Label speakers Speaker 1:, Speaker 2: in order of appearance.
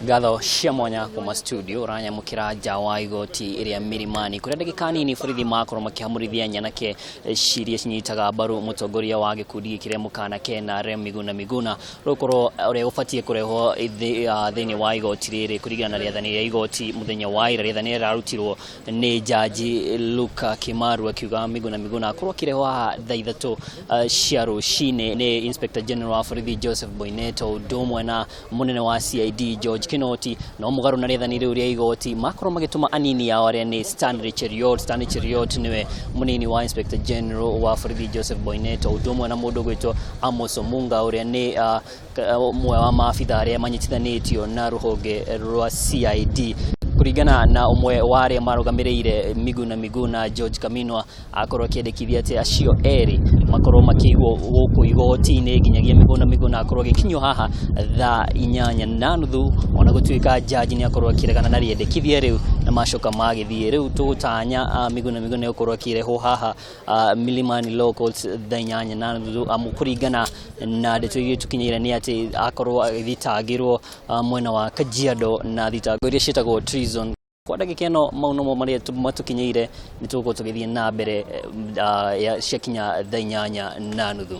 Speaker 1: Gatho cia mwanya kuma studio uranyamukira nja wa igoti iria Milimani kuria ndagika nini borithi makorwo makihamurithia nyanake ciria cinyitaga mbaru mutongoria wa gikundi kiria mukana Kena Miguna rukorwo uria ufatie kureho thiini wa igoti riri kurigana na riathani ria igoti muthenya wa ira riathani rarutirwo ni jaji Luka Kimaru akiuga Miguna akorwo kireho thaa ithatu cia rucini ni Inspector General wa borithi Joseph Boyneto ndomwe na munene wa CID George Kinoti no mugaru na riathani riu ria igoti makorwo magituma anini yao aria ni Stanley Cheriot niwe munini wa Inspector General wa borithi Joseph Boyneto ndomwe na mundu gwitwo Amos Omunga uria ni mwe wa maafitha aria manyitithanitio na ruhonge rwa CID kurigana na umwe wa aria marugamireire Miguna George Kaminwa akorwo kiendekithia ati acio eri makorwo makigwo guku igoti-ini nginyagia Miguna akorwo gikinyo haha thaa 8:30 ona gutuika jaji ni akorwo akiregana na riendekithia riu na macoka magithie riu tutanya Miguna akorwo akireho haha Milimani locals thaa 8:30 amukurigana na ndeto igi tukinyira ni ati akorwo agithitagirwo mwena wa Kajiado na thitago iria cietagwo treason. Kwa ndagika ino mauno maria matukinyire ni tugutugithie na mbere ya ciakinya thaa 8:30.